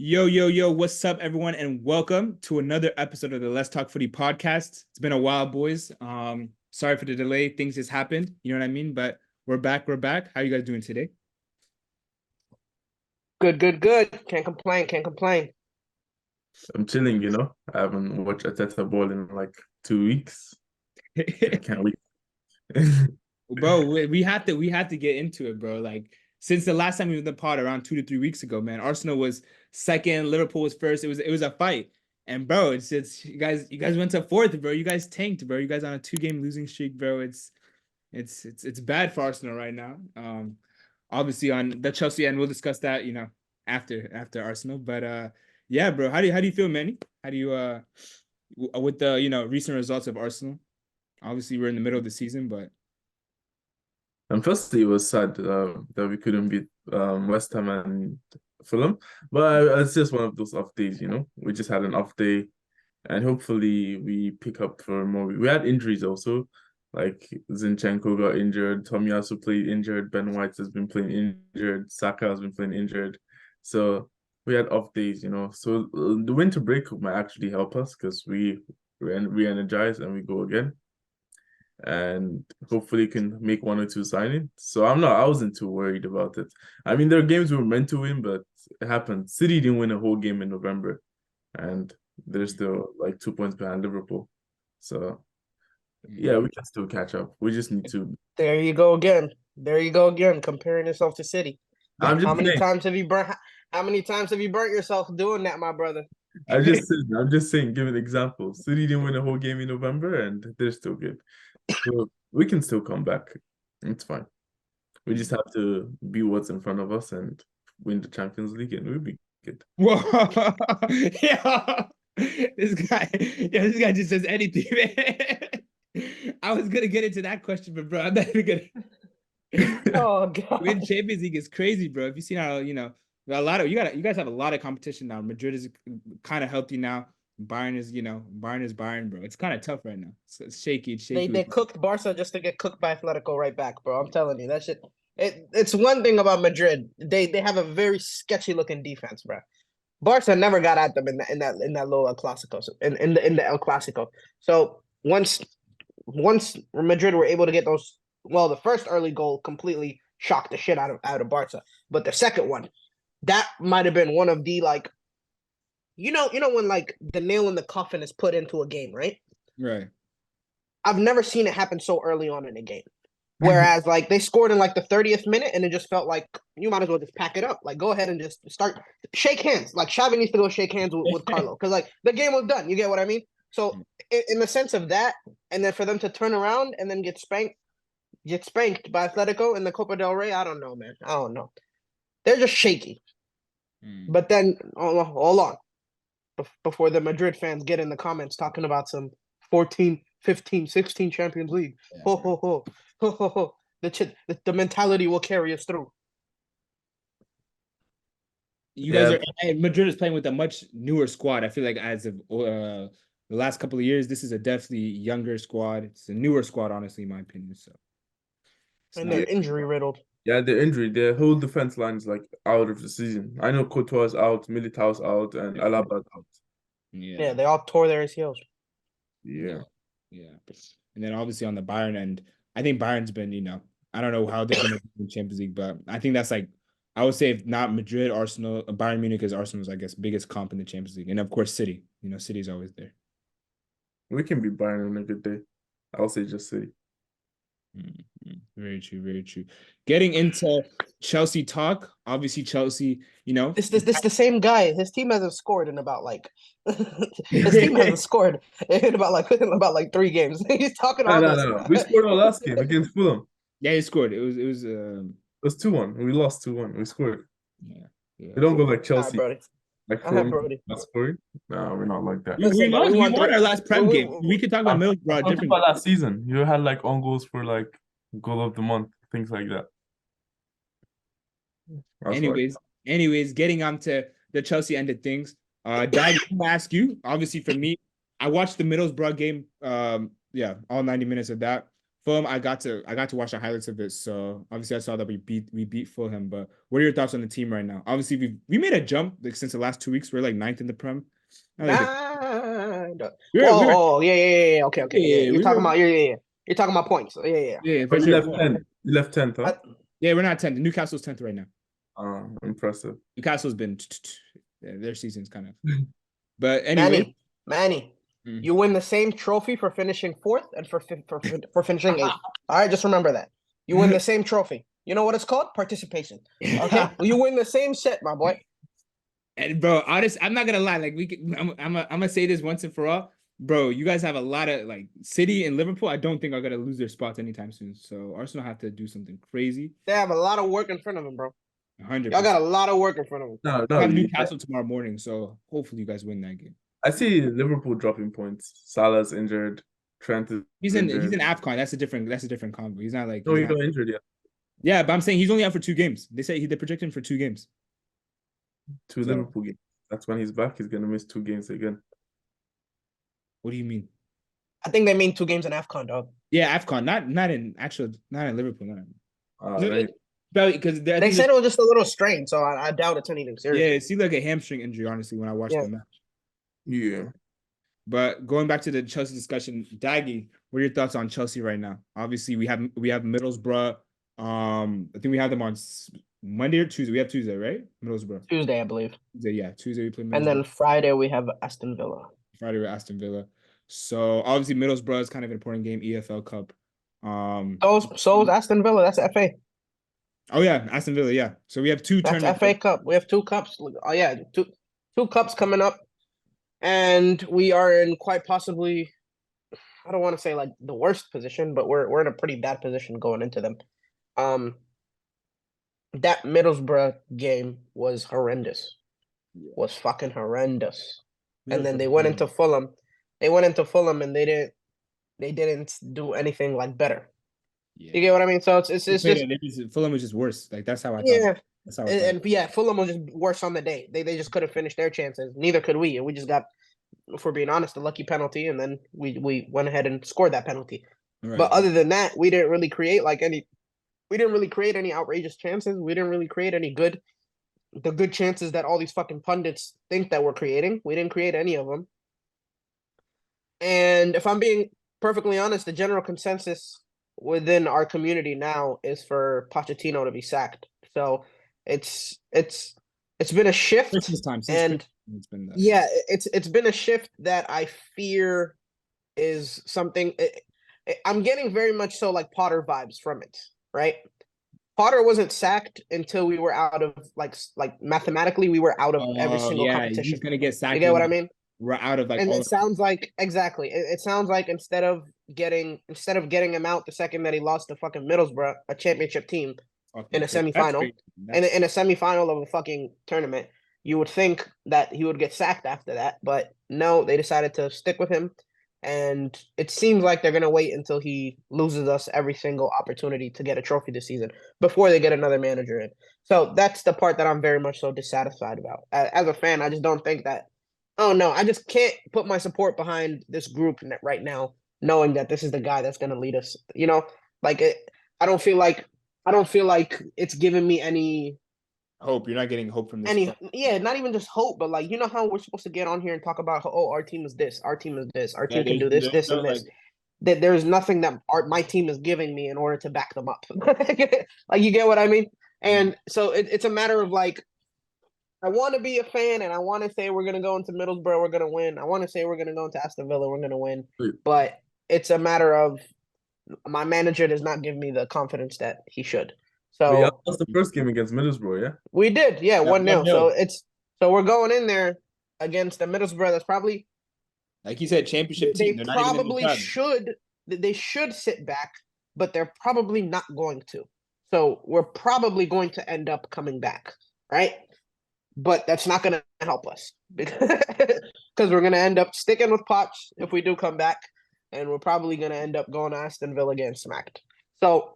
Yo, what's up, everyone, and welcome to another episode of the Let's Talk Footy podcast. It's been a while, boys. Sorry for the delay. Things just happened. You know what I mean? But we're back. How you guys doing today? Good. Can't complain. I'm chilling, I haven't watched Ateta ball in like 2 weeks. I can't wait. Bro, we had to get into it, bro. Like since the last time we were in the pod around 2 to 3 weeks ago, man. Arsenal was second, Liverpool was first. It was a fight. And bro, it's you guys went to fourth, bro. You guys tanked, bro. You guys on a 2-game losing streak, bro. It's bad for Arsenal right now. Obviously on the Chelsea end, we'll discuss that, after Arsenal. But yeah, bro. How do you feel, Manny? How do you with the recent results of Arsenal? Obviously, we're in the middle of the season, but And firstly, it was sad that we couldn't beat West Ham and Fulham, but it's just one of those off days, We just had an off day, and hopefully we pick up for more. We had injuries also, like Zinchenko got injured, Tomiyasu played injured, Ben White has been playing injured, Saka has been playing injured, so we had off days, So the winter break might actually help us because we re-energize and we go again. And hopefully can make one or two signings. So I wasn't too worried about it. I mean, there are games we were meant to win, but it happened. City didn't win a whole game in November, and they're still like 2 points behind Liverpool. So yeah, we can still catch up. We just need to. There you go again. Comparing yourself to City. I'm just How many saying. times have you burnt? How many times have you burnt yourself doing that, my brother? I'm just saying. Give an example. City didn't win a whole game in November, and they're still good. So we can still come back. It's fine. We just have to be what's in front of us and win the Champions League, and we'll be good. whoa, yeah, this guy just says anything, man. I was gonna get into that question, but bro, I'm not even gonna. Oh god. Win Champions League is crazy, bro. If you see how a lot of you guys have a lot of competition now. Madrid is kind of healthy now. Bayern is Bayern, bro. It's kind of tough right now. It's shaky. They cooked Barca just to get cooked by Atletico right back, bro. I'm telling you, that shit. It's one thing about Madrid. They have a very sketchy looking defense, bro. Barca never got at them in that little El Clasico. In the El Clasico. So once Madrid were able to get the first early goal completely shocked the shit out of Barca. But the second one, that might have been one of the like, when like the nail in the coffin is put into a game, right? Right. I've never seen it happen so early on in a game. Whereas like they scored in like the 30th minute and it just felt like you might as well just pack it up. Like go ahead and just shake hands. Like Xavi needs to go shake hands with Carlo because like the game was done. You get what I mean? So in the sense of that, and then for them to turn around and then get spanked by Atletico in the Copa del Rey, I don't know, man. I don't know. They're just shaky. But then hold on. Before the Madrid fans get in the comments talking about some 14, 15, 16 Champions League. Yeah, ho, ho, ho, ho, ho, ho. The mentality will carry us through. You guys are and Madrid is playing with a much newer squad. I feel like as of the last couple of years, this is a definitely younger squad. It's a newer squad, honestly, in my opinion. So and they're injury riddled. Yeah, they're injured. Their whole defense line is like out of the season. I know Courtois is out, Militao's out, and Alaba's out. Yeah, they all tore their ACLs. Yeah. And then obviously on the Bayern end, I think Bayern's been, I don't know how they're going to win the Champions League, but I think that's like, I would say if not Madrid, Arsenal, Bayern Munich is Arsenal's, I guess, biggest comp in the Champions League. And of course, City. City's always there. We can be Bayern on a good day. I'll say just City. Very true. Getting into Chelsea talk, obviously Chelsea, This the same guy. His team hasn't scored in about like his team hasn't scored in about like 3 games. He's talking all this. No. We scored our last game against Fulham. Yeah, he scored. It was It was 2-1. We lost 2-1. We scored. Yeah. We don't go like Chelsea. Brody. Like Brody. not scoring. No, we're not like that. We won our last Prem game. We could talk about Middlesbrough different. Last season, you had like on goals for like goal of the month, things like that. Anyways, getting on to the Chelsea end of things. Dad, I'm gonna ask you. Obviously, for me, I watched the Middlesbrough game. All 90 minutes of that. Fulham, I got to watch the highlights of it. So obviously I saw that we beat Fulham. But what are your thoughts on the team right now? Obviously we made a jump like since the last 2 weeks. We're like ninth in the Prem. Not like Nah. we were Oh, yeah. Okay. Yeah. yeah, You're we talking were about yeah. You're talking about points. Yeah. yeah, Oh, for you sure. left 10th. You left 10th, huh? Yeah, we're not 10th. Newcastle's 10th right now. Impressive. Newcastle's been their season's kind of. But anyway, Manny, mm. you win the same trophy for finishing fourth and for finishing eighth. All right, just remember that. You win the same trophy. You know what it's called? Participation. Okay, you win the same shit, my boy. And bro, I'm not gonna lie. Like I'm gonna say this once and for all, bro. You guys have a lot of like City and Liverpool. I don't think are gonna lose their spots anytime soon. So Arsenal have to do something crazy. They have a lot of work in front of them, bro. 100. Y'all got a lot of work in front of them. No, We have Newcastle tomorrow morning, so hopefully you guys win that game. I see Liverpool dropping points. Salah's injured. Trent is He's injured. in AFCON. That's a different combo. He's not like No, he's not injured yet. Yeah, but I'm saying he's only out for 2 games. They project him for 2 games. Two Liverpool games. That's when he's back. He's gonna miss 2 games again. What do you mean? I think they mean 2 games in AFCON, dog. Yeah, AFCON, not in Liverpool. Right. Because they said it was just a little strain, so I doubt it's anything serious. Yeah, it seemed like a hamstring injury, honestly, when I watched the match. Yeah. But going back to the Chelsea discussion, Daggy, what are your thoughts on Chelsea right now? Obviously, we have Middlesbrough. I think we have them on Monday or Tuesday. We have Tuesday, right? Middlesbrough. Tuesday, I believe. Tuesday we play Middlesbrough. And then Friday we have Aston Villa. Friday we're Aston Villa. So obviously Middlesbrough is kind of an important game, EFL Cup. So is Aston Villa. That's FA. Oh yeah, Aston Villa. Yeah. So we have 2 That's tournaments. FA Cup. We have 2 cups. Oh yeah, two cups coming up, and we are in quite possibly. I don't want to say like the worst position, but we're in a pretty bad position going into them. That Middlesbrough game was horrendous. Was fucking horrendous. And then they went into Fulham. And they didn't do anything like better. Yeah. You get what I mean? So it's just Fulham was just worse. Like that's how I thought. Yeah. That's how Fulham was just worse on the day. They just couldn't finish their chances. Neither could we. And we just got, if we're being honest, a lucky penalty, and then we went ahead and scored that penalty. Right. But other than that, we didn't really create any outrageous chances. We didn't really create any good chances that all these fucking pundits think that we're creating. We didn't create any of them. And if I'm being perfectly honest, the general consensus within our community now is for Pochettino to be sacked. So it's been a shift. Christmas time, and it's been that. Yeah, it's been a shift that I fear is something. I'm getting very much so like Potter vibes from it, right? Potter wasn't sacked until we were out of like mathematically we were out of every single competition. He's gonna get sacked. You get what I mean? We're out of like. And it sounds like exactly. It sounds like instead of getting him out the second that he lost to fucking Middlesbrough, a championship team, in a semifinal, in a semifinal of a fucking tournament, you would think that he would get sacked after that, but no, they decided to stick with him. And it seems like they're going to wait until he loses us every single opportunity to get a trophy this season before they get another manager in. So that's the part that I'm very much so dissatisfied about. As a fan, I just don't think that, oh no, I just can't put my support behind this group right now, knowing that this is the guy that's going to lead us. You know, like I don't feel like it's giving me any hope. You're not getting hope from this. Not even just hope, but like, you know how we're supposed to get on here and talk about, oh, our team is this, our team is this, our team can do this, this, and this. That there's nothing that my team is giving me in order to back them up. Like, you get what I mean? And so it's a matter of like, I want to be a fan and I want to say we're going to go into Middlesbrough, we're going to win. I want to say we're going to go into Aston Villa, we're going to win. But it's a matter of my manager does not give me the confidence that he should. So that was the first game against Middlesbrough, yeah? We did, 1-0. So we're going in there against the Middlesbrough that's probably, like you said, championship team. They should sit back, but they're probably not going to. So we're probably going to end up coming back, right? But that's not going to help us because we're going to end up sticking with Poch if we do come back, and we're probably going to end up going to Aston Villa getting smacked. So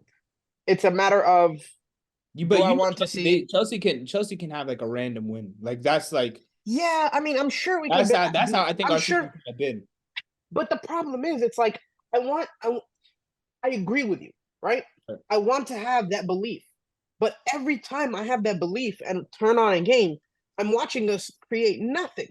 it's a matter of Chelsea can have like a random win. Like that's like I mean, I'm sure we can. That's how I think our season could have been. But the problem is, it's like I want I agree with you, right? Right. I want to have that belief. But every time I have that belief and turn on a game, I'm watching us create nothing.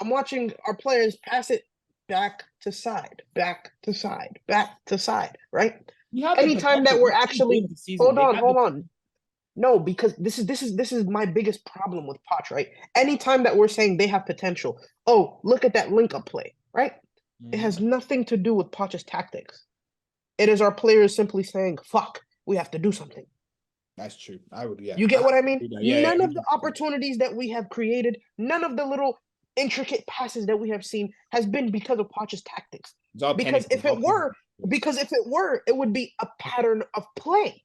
I'm watching our players pass it back to side, back to side, back to side, right? You have the Anytime that potential. we're These actually games this season, hold they on, have the- hold on. No, because this is my biggest problem with Poch, right? Anytime that we're saying they have potential, oh, look at that link up play, right? It has nothing to do with Poch's tactics. It is our players simply saying, fuck, we have to do something. That's true. I would, yeah. You get what I mean? Yeah, None yeah. of the opportunities that we have created, none of the little intricate passes that we have seen has been because of Poch's tactics. It's all Because pennies. if it were, it would be a pattern of play.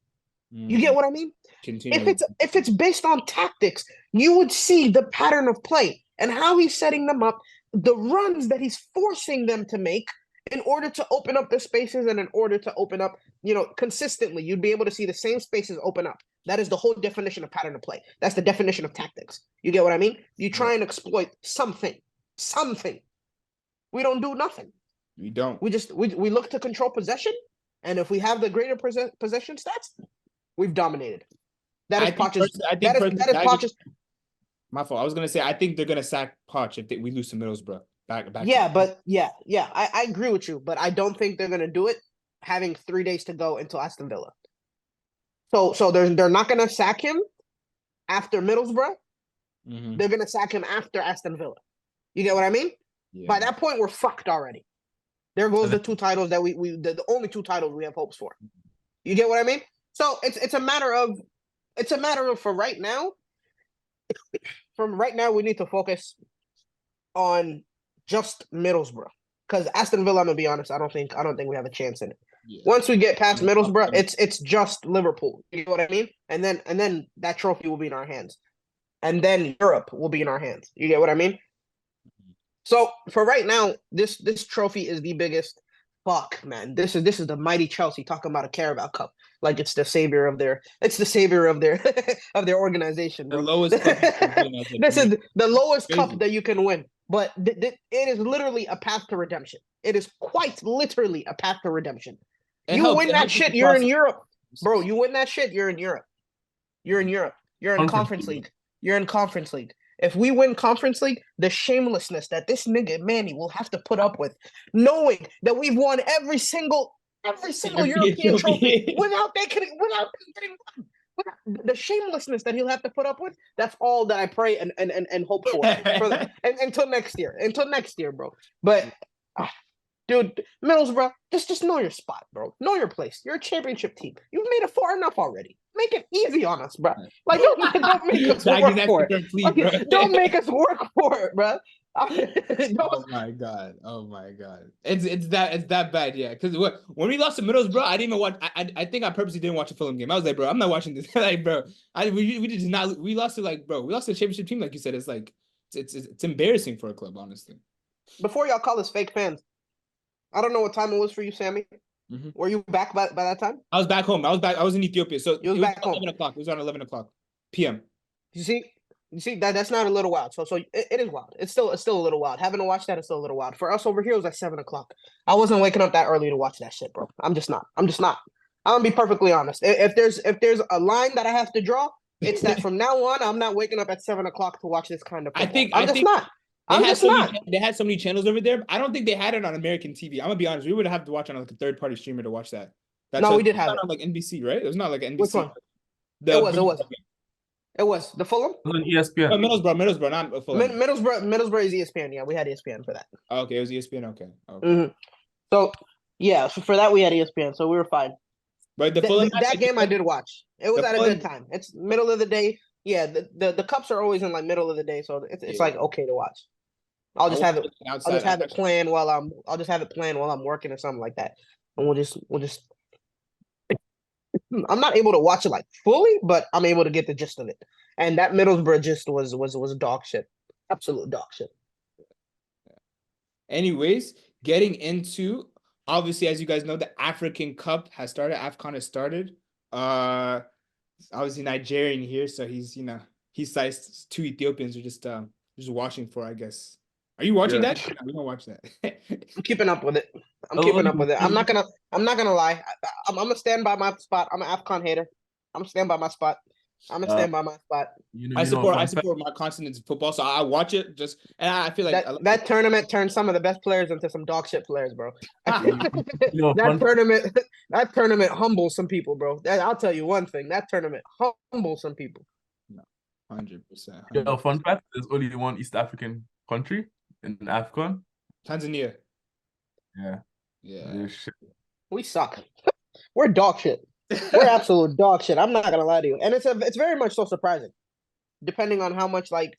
You get what I mean? Continually. If it's based on tactics, you would see the pattern of play and how he's setting them up, the runs that he's forcing them to make in order to open up the spaces and in order to open up, consistently, you'd be able to see the same spaces open up. That is the whole definition of pattern of play. That's the definition of tactics. You get what I mean? You try and exploit something. We don't do nothing. We don't. We look to control possession, and if we have the greater possession stats, we've dominated. That is Poch's. That is Poch's. My fault. I was gonna say I think they're gonna sack Poch if we lose to Middlesbrough. Back. Yeah, but yeah. I agree with you, but I don't think they're gonna do it having 3 days to go until Aston Villa. So they're not gonna sack him after Middlesbrough. They're gonna sack him after Aston Villa. You get what I mean? Yeah. By that point, we're fucked already. There goes the 2 titles that the only 2 titles we have hopes for. You get what I mean? So it's a matter of for right now. From right now, we need to focus on just Middlesbrough, because Aston Villa, I'm gonna be honest, I don't think we have a chance in it. Yeah. Once we get past Middlesbrough, it's just Liverpool. You know what I mean? And then that trophy will be in our hands, and then Europe will be in our hands. You get what I mean? So for right now, this trophy is the biggest. Fuck, man, this is the mighty Chelsea talking about a Carabao Cup, like it's the savior of their of their organization, bro. The lowest cup. This is the lowest cup that you can win, but it is literally a path to redemption. It is quite literally a path to redemption. You win that shit, you're in Europe, bro. You win that shit, you're in Europe. You're in Europe. You're in Conference League. You're in Conference League. If we win Conference League, the shamelessness that this nigga Manny will have to put up with, knowing that we've won every single European trophy without them getting one. The shamelessness that he'll have to put up with, that's all that I pray and hope for until next year. Until next year, bro. But dude, Middlesbrough, just know your spot, bro. Know your place. You're a championship team. You've made it far enough already. Make it easy on us, bro. Like don't make us work for it. Like, don't make us work for it, bro. Oh my god! It's that bad, yeah. Because when we lost to Middlesbrough, I didn't even watch. I think I purposely didn't watch a Fulham game. I was like, bro, I'm not watching this. Like, bro, we did not. We lost to we lost to a championship team, like you said. It's like it's embarrassing for a club, honestly. Before y'all call us fake fans, I don't know what time it was for you, Sammy. Were you back by that time? I was back home. I was in Ethiopia, so it was back home. 11 o'clock. It was around 11 o'clock p.m. You see that's not a little wild. So it is wild. It's still a little wild. Having to watch that is still a little wild. For us over here, it was at 7 o'clock. I wasn't waking up that early to watch that shit, bro. I'm just not. I'm gonna be perfectly honest. If there's a line that I have to draw, it's that from now on, I'm not waking up at 7 o'clock to watch this kind of football. I'm just not. They had so many channels over there. I don't think they had it on American TV. I'm gonna be honest. We would have to watch on like a third-party streamer to watch that. No, we did have it on like NBC, right? It was not like NBC. Which one? It was the Fulham. ESPN. Oh, Middlesbrough, not Fulham. Middlesbrough is ESPN. Yeah, we had ESPN for that. Okay, it was ESPN. Okay. So yeah, so for that we had ESPN, so we were fine. But that game I did watch. It was at a good time. It's middle of the day. Yeah, the cups are always in like middle of the day, so it's like okay to watch. I'll just have it playing while I'm working or something like that, and we'll just. I'm not able to watch it like fully, but I'm able to get the gist of it. And that Middlesbrough gist was dog shit, absolute dog shit. Anyways, getting into obviously, as you guys know, the African Cup has started. AFCON has started. Obviously Nigerian here, so he's sized 2 Ethiopians are just watching for, I guess. Are you watching that? We don't watch that. I'm keeping up with it. I'm keeping up with it. I'm not gonna lie. I'm gonna stand by my spot. I'm an AFCON hater. I'm gonna stand by my spot. I'm gonna stand by my spot. I support fun fact? my continent's football, so I watch it. And I feel like That tournament turned some of the best players into some dog shit players, bro. Fun That tournament humbles some people, bro. I'll tell you one thing. That tournament humbles some people. 100%. fun fact: there's only one East African country in AFCON. Tanzania. Yeah. Yeah. Shit. We suck. We're dog shit. We're absolute dog shit. I'm not gonna lie to you, and it's very much so surprising, depending on how much like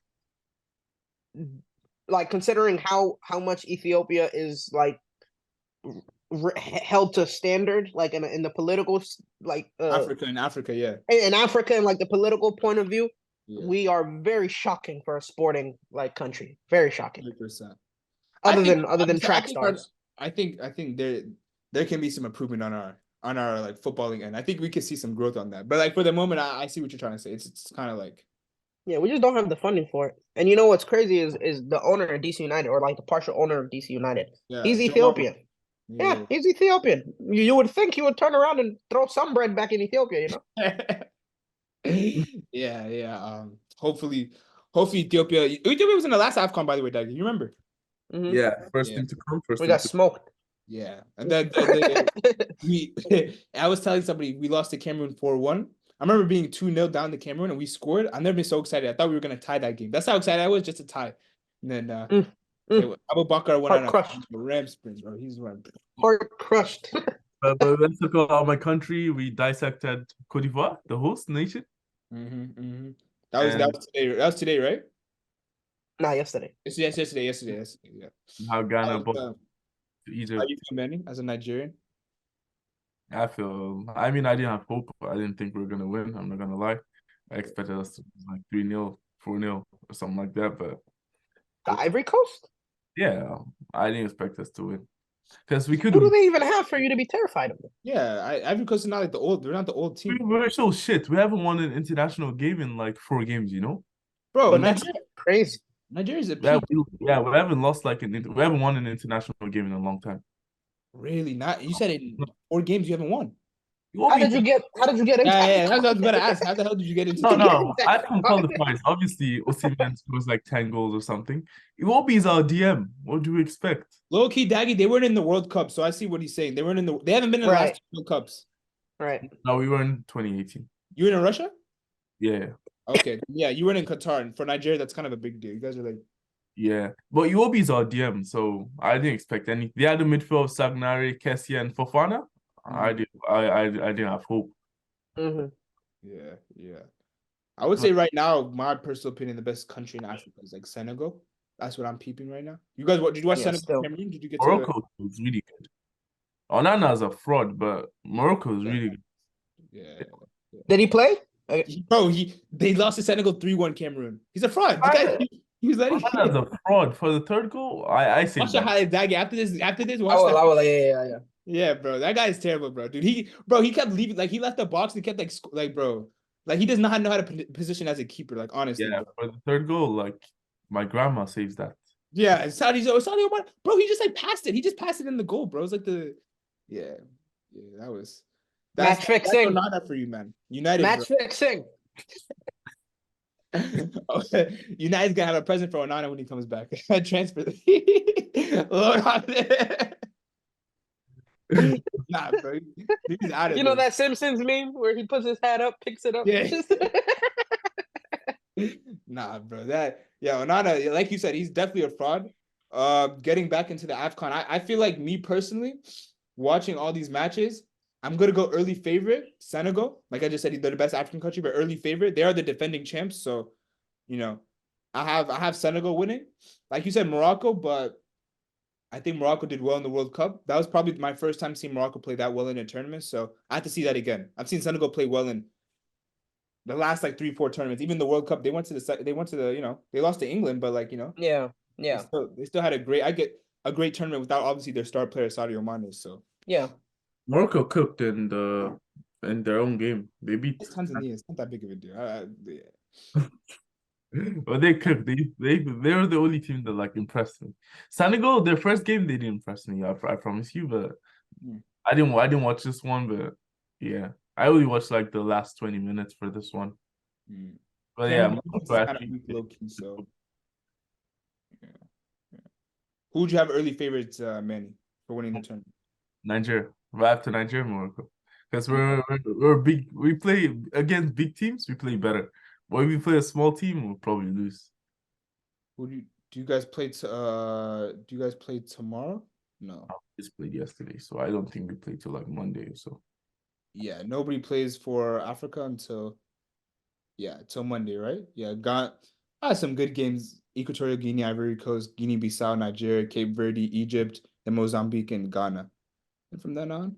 considering how much Ethiopia is like held to standard, like in the political like In Africa, yeah. In Africa, and like the political point of view, Yeah. we are very shocking for a sporting like country. Very shocking. 100%. Other than track stars. I think there can be some improvement on our like footballing end. I think we could see some growth on that. But like for the moment, I see what you're trying to say. It's kind of like, yeah, we just don't have the funding for it. And you know what's crazy is the owner of DC United, or like the partial owner of DC United. yeah, He's Ethiopian. Yeah, he's Ethiopian. You would think he would turn around and throw some bread back in Ethiopia, you know? yeah. Hopefully Ethiopia was in the last AFCON, by the way, Doug. You remember? Mm-hmm. Yeah, first thing to come. We got smoked. Yeah, and then I was telling somebody we lost to Cameroon 4-1. I remember being 2-0 down to Cameroon and we scored. I've never been so excited. I thought we were gonna tie that game. That's how excited I was, just to tie. And then Abu Bakr went on a ram sprint, bro. He's running. Heart crushed. But let's talk about my country. We dissected Côte d'Ivoire, the host nation. That was today. That was today, right? Nah, yesterday. Yesterday. Yeah. How Ghana bought to Egypt. How you feel, Manny, as a Nigerian? I didn't have hope. I didn't think we were gonna win. I'm not gonna lie. I expected us to like 3-0, 4-0, or something like that. But the Ivory Coast? Yeah, I didn't expect us to win. Because we could. Who do they even have for you to be terrified of them? Yeah, Ivory Coast is not like they're not the old team. We're so shit. We haven't won an international game in like 4 games, you know? Bro, but Nigeria crazy. Nigeria's a we haven't lost we haven't won an international game in a long time. Really? Not you said in 4 games you haven't won. How did you get into that's what I was about to ask. How the hell did you get into No, I can call the price. Obviously, Osimhen scores like 10 goals or something. Iwobi is our DM. What do you expect? Low key, Daggy, they weren't in the World Cup, so I see what he's saying. They haven't been in the last 2 World Cups. Right. No, we were in 2018. You were in Russia? Yeah. Okay. Yeah, you were in Qatar, and for Nigeria, that's kind of a big deal. You guys are like, yeah, but Iwobi is our DM, so I didn't expect any. They had the midfield of Sagnari, Kessie, and Fofana. I didn't have hope. Yeah. I would say right now, my personal opinion, the best country in Africa is like Senegal. That's what I'm peeping right now. You guys, did you watch Senegal? Cameroon? Did you get Morocco was really good. Onana is a fraud, but Morocco is really good. Yeah. Did he play? They lost to Senegal 3-1 Cameroon. He's a fraud. He's like Onana's a fraud for the 3rd goal. I say watch the highlights, Daggy. After this, watch that. Yeah, bro, that guy is terrible, bro. Dude, he kept leaving. Like he left the box and he kept bro, like he does not know how to position as a keeper. Like honestly, yeah, bro. For the 3rd goal, like my grandma saves that. Yeah, Saudi, bro. He just passed it. He just passed it in the goal, bro. It's like that's match fixing. That's not for you, man. United match fixing. United's gonna have a present for Onana when he comes back. Transfer. Nah, bro. He's out of you know that Simpsons meme where he puts his hat up, picks it up. Yeah. Nah, bro. Onana, like you said, he's definitely a fraud. Getting back into the AFCON, I feel like me personally, watching all these matches, I'm gonna go early favorite, Senegal. Like I just said, they're the best African country, but early favorite. They are the defending champs, so I have Senegal winning. Like you said, Morocco, but I think Morocco did well in the World Cup. That was probably my first time seeing Morocco play that well in a tournament, so I have to see that again. I've seen Senegal play well in the last 3-4 tournaments. Even the World Cup, they went to the they lost to England, but yeah. They still had a great tournament without obviously their star player Sadio Mane. So yeah, Morocco cooked in their own game. They beat Tanzania. It's not that big of a deal. But they cooked. They were the only team that like impressed me. Senegal, their first game, they didn't impress me. I promise you. But Mm. I didn't watch this one. But yeah, I only watched like the last 20 minutes for this one. Mm. But yeah, Senegal is Morocco kind of actually weak low key, so yeah. Yeah. Who would you have early favorites, Manny, for winning the tournament? Nigeria. Right after Nigeria, Morocco. Because Okay. we're big. We play against big teams. We play better. But if we play a small team, we'll probably lose. Who do you guys play do you guys play tomorrow? No. We just played yesterday, so I don't think we play till like Monday or so. Yeah, nobody plays for Africa until till Monday, right? Yeah, got some good games. Equatorial Guinea, Ivory Coast, Guinea-Bissau, Nigeria, Cape Verde, Egypt, then Mozambique and Ghana. And from then on,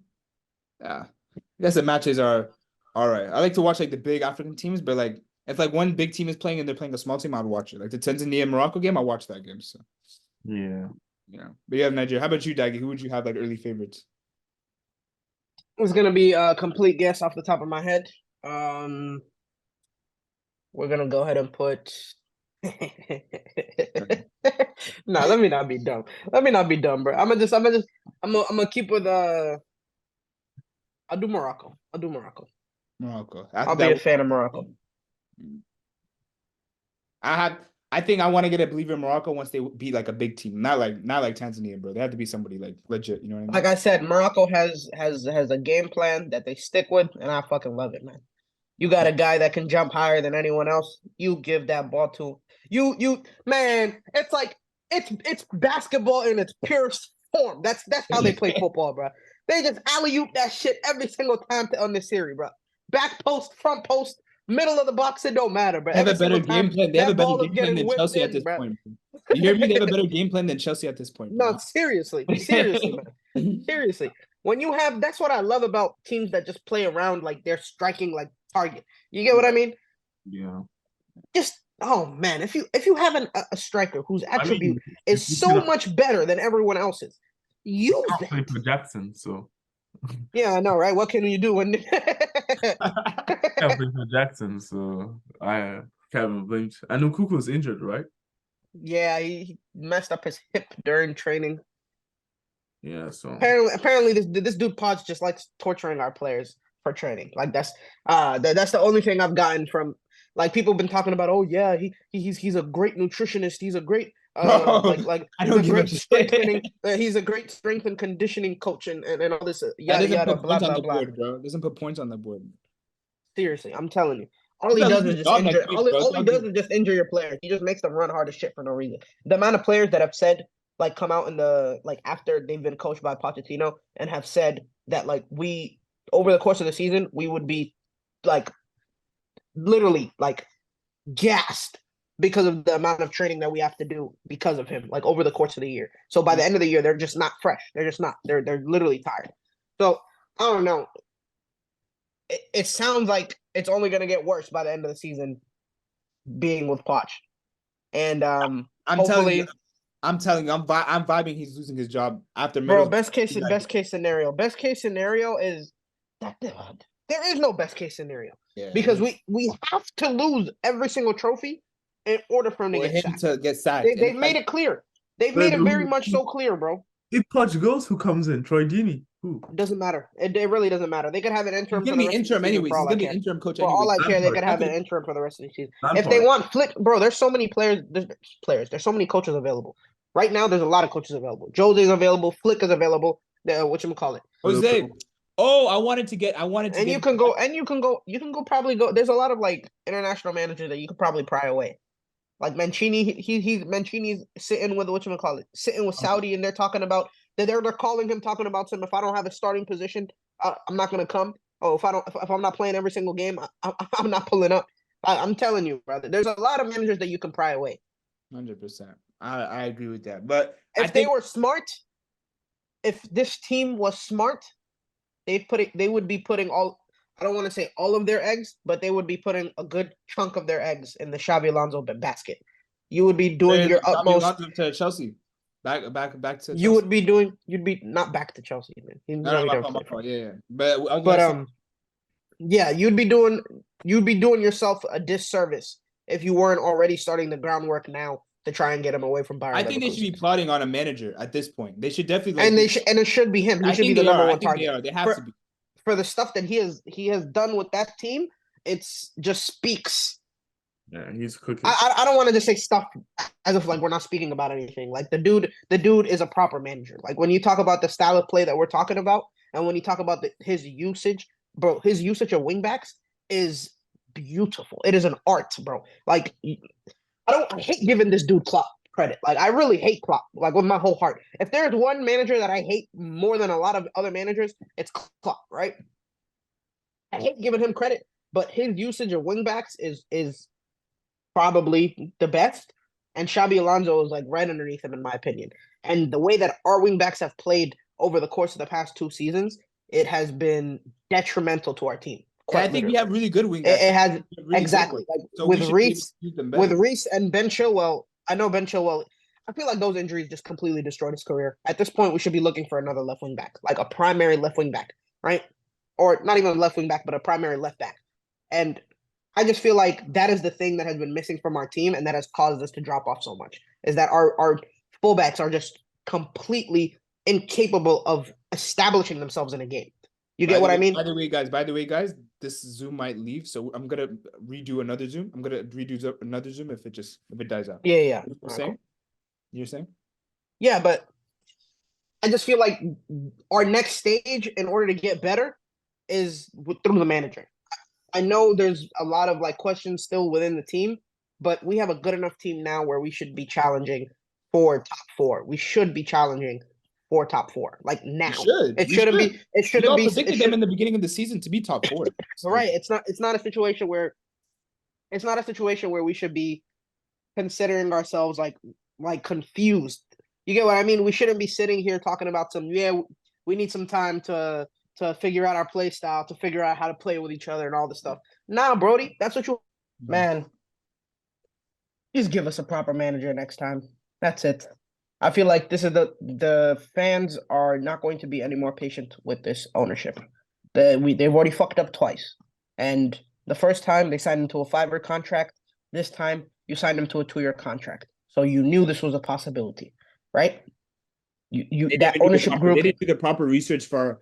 yeah. I guess the matches are all right. I like to watch like the big African teams, but like if like one big team is playing and they're playing a small team, I'd watch it. Like the Tanzania Morocco game, I watch that game. So Yeah. But you have Nigeria. How about you, Daggy? Who would you have like early favorites? It's gonna be a complete guess off the top of my head. We're gonna go ahead and put. No, let me not be dumb. Let me not be dumb, bro. I'm gonna keep with I'll do Morocco. I'll do Morocco. Morocco. After I'll be a that, fan of Morocco. I think I want to get a believer in Morocco once they beat like a big team. Not like Tanzania, bro. They have to be somebody like legit, you know what I mean? Like I said, Morocco has a game plan that they stick with, and I fucking love it, man. You got a guy that can jump higher than anyone else. You give that ball to you man. It's like it's basketball in its purest form. That's how they play football, bro. They just alley oop that shit every single time on this series, bro. Back post, front post, middle of the box, it don't matter, bro. They have Every a better single time game plan. They have a that better ball is game plan getting than whipped Chelsea at in, this bro. point. You hear me? They have a better game plan than Chelsea at this point, No, bro. seriously, man. Seriously. When you have that's what I love about teams that just play around like they're striking like target. You get what I mean? Yeah. Just oh man, if you have a striker whose I attribute mean, is you could so much better than everyone else's, use have played it. for Jackson, so Yeah, I know, right? What can you do when I played for Jackson, so I can't blame. I know Kuko's injured, right? Yeah, he messed up his hip during training. Yeah, so Apparently this dude Pods just likes torturing our players for training. Like that's the only thing I've gotten from like people have been talking about. Oh yeah, he's a great nutritionist. He's a great Bro, I he's don't a give a great shit. strengthening. He's a great strength and conditioning coach and all this That yada doesn't yada put blah points on blah the blah. board, bro. Doesn't put points on the board. Seriously, I'm telling you. All He's he not does losing is his just job next injure. week, bro. It's All he not does good. is just injure your players. He just makes them run hard as shit for no reason. The amount of players that have said like come out in the like after they've been coached by Pochettino and have said that like we over the course of the season we would be like literally like gassed because of the amount of training that we have to do because of him like over the course of the year. So by the end of the year they're just not fresh. They're just not. They're literally tired. So I don't know. It sounds like it's only going to get worse by the end of the season being with Poch. And I'm telling you, hopefully, I'm vibing. He's losing his job after bro, Middlesbrough. best case scenario is that there is no best case scenario Yeah, because we have to lose every single trophy in order for him to for get him sacked. to get sacked, and They've it's made like, it clear. They've But made it very much so clear, bro. if Poch goes, who comes in? Troy Deeney. Who? It doesn't matter. It really doesn't matter. They could have an he's interim for gonna the be rest of the interim season anyways. for He's all I gonna be care. interim coach For all anyways. I care, they Lampard. could have an interim for the rest of the season. If they Lampard. want Flick, bro, there's so many players. There's players. There's so many coaches available. Right now, there's a lot of coaches available. Jose's available. Flick is available. Whatchamacallit. Jose. Oh, I wanted to get. And you can go, you can go probably go. There's a lot of like international managers that you could probably pry away. Like Mancini, he's Mancini's sitting with whatchamacallit, sitting with Saudi, and they're talking about they're calling him, talking about him. If I don't have a starting position, I'm not gonna come. Oh, if I'm not playing every single game, I'm not pulling up. I'm telling you, brother. There's a lot of managers that you can pry away. 100%. I agree with that, but I If they think were smart, if this team was smart, they would be putting all. I don't want to say all of their eggs, but they would be putting a good chunk of their eggs in the Xabi Alonso basket. You would be doing your Xabi utmost. Alonso to Chelsea, back to You Chelsea. would be doing. You'd be not back to Chelsea, man. He's No, only my done fault, for my fault. Yeah. But I was But gonna say, yeah, you'd be doing yourself a disservice if you weren't already starting the groundwork now to try and get him away from Bayern I think they should be Leverkusen. plotting on a manager at this point. They should definitely like. And it should be him. He I should be think the they are. number I one think target. they are. They have to be. For the stuff that he has done with that team. It's just speaks. Yeah, he's cooking. I don't want to just say stuff as if like we're not speaking about anything. Like the dude is a proper manager. Like when you talk about the style of play that we're talking about, and when you talk about his usage, bro, his usage of wingbacks is beautiful. It is an art, bro. Like I hate giving this dude Klopp credit. Like I really hate Klopp, like with my whole heart. If there's one manager that I hate more than a lot of other managers, it's Klopp, right? I hate giving him credit, but his usage of wingbacks is probably the best. And Xabi Alonso is like right underneath him, in my opinion. And the way that our wingbacks have played over the course of the past 2 seasons, it has been detrimental to our team. And I think we have really good wingbacks. It has really exactly good. like So with Reece and Ben Chilwell. I know Ben Chilwell. I feel like those injuries just completely destroyed his career. At this point, we should be looking for another left wing back, like a primary left wing back, right? Or not even a left wing back, but a primary left back. And I just feel like that is the thing that has been missing from our team, and that has caused us to drop off so much. Is that our fullbacks are just completely incapable of establishing themselves in a game. You get what I mean? By the way, guys, this Zoom might leave, so I'm gonna redo another Zoom. I'm gonna redo another Zoom if it dies out. Yeah. You're saying? You're saying? Yeah, but I just feel like our next stage, in order to get better, is through the manager. I know there's a lot of like questions still within the team, but we have a good enough team now where we should be challenging for top 4. We should be challenging for top 4. Like now, it shouldn't be. It shouldn't we be. all predicted them in the beginning of the season to be top 4. Right. It's not a situation where. It's not a situation where we should be considering ourselves like confused. You get what I mean? We shouldn't be sitting here talking about we need some time to figure out our play style, to figure out how to play with each other and all this stuff. Nah, Brody, that's what man. Just give us a proper manager next time. That's it. I feel like this is the fans are not going to be any more patient with this ownership. They've already fucked up twice. And the first time they signed him to a 5-year contract. This time you signed him to a 2-year contract. So you knew this was a possibility, right? That ownership group. They didn't do the proper research for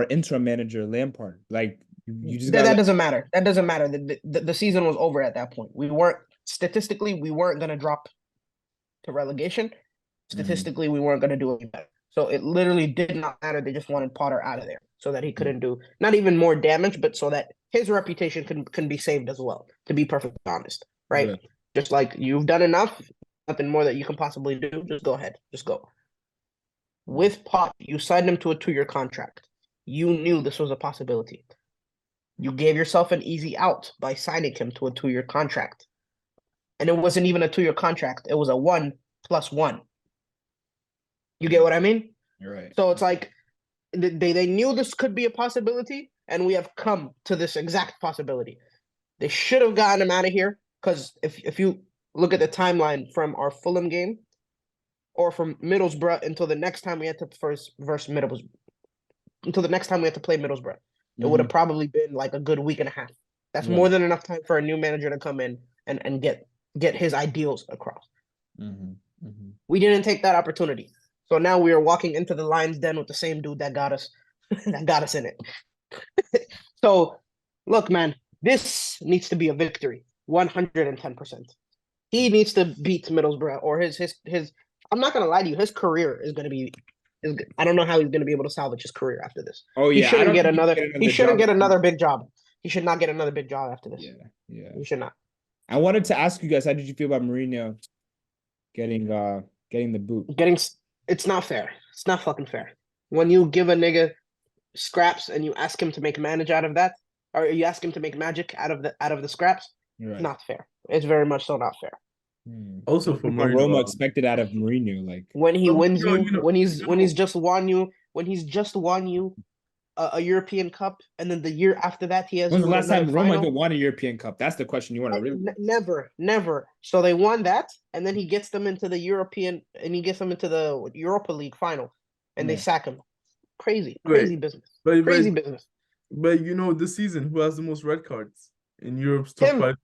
interim manager Lampard. Like you just that doesn't matter. That doesn't matter. The season was over at that point. We weren't gonna drop to relegation. Statistically, we weren't gonna do any better. So it literally did not matter. They just wanted Potter out of there so that he couldn't do not even more damage, but so that his reputation can be saved as well, to be perfectly honest. Right? Yeah. Just like you've done enough, nothing more that you can possibly do. Just go ahead. Just go. With Poch, you signed him to a 2-year contract. You knew this was a possibility. You gave yourself an easy out by signing him to a 2-year contract. And it wasn't even a 2-year contract. It was a 1+1. You get what I mean? You're right. So it's like they knew this could be a possibility, and we have come to this exact possibility. They should have gotten him out of here, because if you look at the timeline from our Fulham game or from Middlesbrough until the next time we had to versus Middlesbrough, until the next time we had to play Middlesbrough, it would have probably been like a good week and a half. That's more than enough time for a new manager to come in and get his ideals across. We didn't take that opportunity. So now we are walking into the lion's den with the same dude that got us in it. So look, man, this needs to be a victory. 110%. He needs to beat Middlesbrough, or his I'm not gonna lie to you, his career is gonna be I don't know how he's gonna be able to salvage his career after this. Oh yeah, he shouldn't get another big job. He should not get another big job after this. Yeah. He should not. I wanted to ask you guys, how did you feel about Mourinho getting the boot? It's not fair. It's not fucking fair. When you give a nigga scraps and you ask him to make magic out of that, or you ask him to make magic out of the scraps, right. Not fair. It's very much so not fair. Also, for Mourinho, Roma expected out of Mourinho, like when he wins when he's just won you a European Cup, and then the year after that he has. When's the last time Roma even won a European Cup? That's the question you want to really. Never. So they won that, and then he gets them into the Europa League final, and they sack him. Crazy business. Business. But this season, who has the most red cards in Europe's top 5?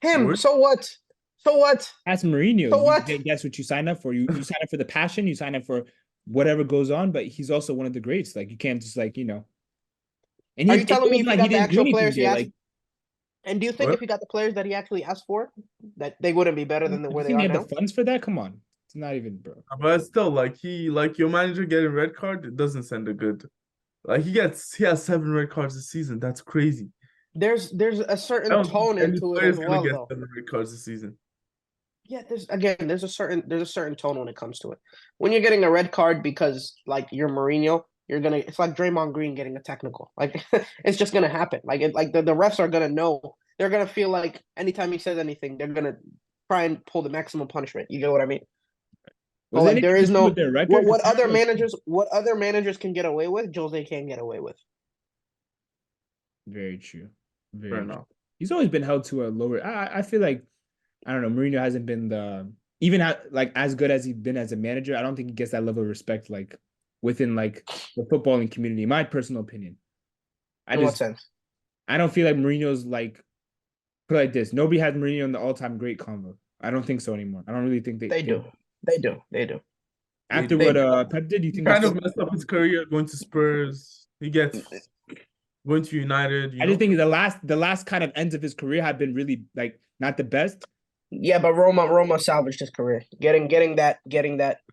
Him. Word? So what? So what? That's Mourinho. So what? That's what you sign up for. You sign up for the passion. You sign up for whatever goes on. But he's also one of the greats. Like you can't just like And Are he you it telling me wasn't if he like he got the didn't do actual anything players he there. asked? Like And do you think What? if he got the players that he actually asked for, that they wouldn't be better than you where they think they are have now? the funds for that? Come on, it's not even, bro. But still, like your manager getting red card, it doesn't send a good. Like he has 7 red cards this season. That's crazy. There's a I certain don't think tone any into it player as is gonna well, get though. 7 red cards this season. Yeah, there's a certain tone when it comes to it. When you're getting a red card because like you're Mourinho, it's like Draymond Green getting a technical. Like it's just gonna happen. Like the refs are gonna know. They're gonna feel like anytime he says anything, they're gonna try and pull the maximum punishment. You get what I mean? But Was it like anything there to is do with no their record? what other managers can get away with, Jose can't get away with. Very true. Fair Very true. enough. He's always been held to a lower. I feel like I don't know. Mourinho hasn't been the even like as good as he's been as a manager. I don't think he gets that level of respect like within like the footballing community. My personal opinion. In what sense? I don't feel like Mourinho's like put it like this. Nobody has Mourinho in the all-time great convo. I don't think so anymore. I don't really think They do. They do. They do. After They what do. Pep did, you He think kind that's of messed up his career going to Spurs. He gets going to United. I just think the last kind of ends of his career have been really like not the best. Yeah, but Roma salvaged his career. Getting that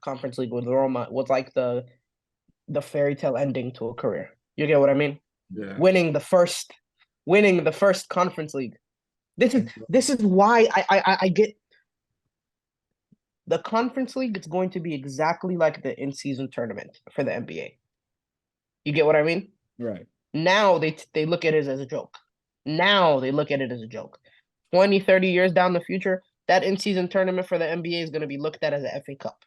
Conference League with Roma was like the fairy tale ending to a career. You get what I mean? Yeah. Winning the first Conference League. This is why I get the Conference League. It's going to be exactly like the in-season tournament for the NBA. You get what I mean? Right. Now they look at it as a joke. Now they look at it as a joke. 20, 30 years down the future, that in-season tournament for the NBA is going to be looked at as a FA Cup.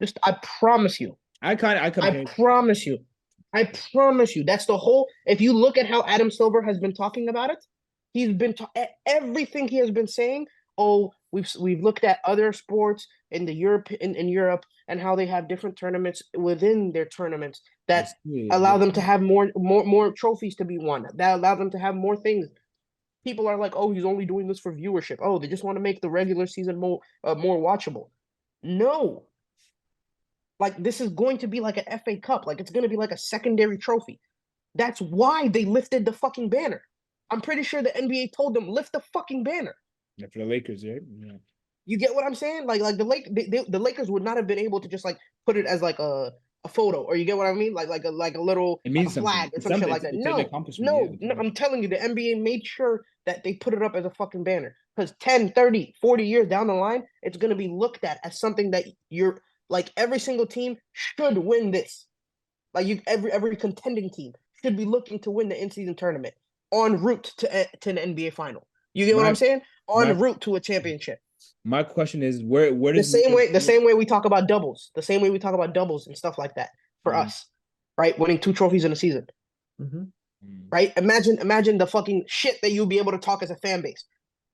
Just, I promise you. I promise you. I promise you. That's the whole. If you look at how Adam Silver has been talking about it, he's been everything he has been saying. Oh, we've looked at other sports in the Europe in Europe and how they have different tournaments within their tournaments that allow them to have more trophies to be won. That allow them to have more things. People are like, oh, he's only doing this for viewership. Oh, they just want to make the regular season more watchable. No. Like, this is going to be like an FA Cup. Like, it's going to be like a secondary trophy. That's why they lifted the fucking banner. I'm pretty sure the NBA told them, lift the fucking banner. Yeah, for the Lakers, right? Yeah. You get what I'm saying? Like the Lakers would not have been able to just like put it as like a photo, or you get what I mean? Like a little It means like a flag or some shit like that. No, I'm telling you, the NBA made sure that they put it up as a fucking banner. Because 10, 30, 40 years down the line, it's gonna be looked at as something that you're like every single team should win this. Like every contending team should be looking to win the in-season tournament en route to an NBA final. You get what I'm saying? En route to a championship. My question is where does the same way we talk about doubles, the same way we talk about doubles and stuff like that for us, right? Winning 2 trophies in a season, right? Imagine the fucking shit that you'll be able to talk as a fan base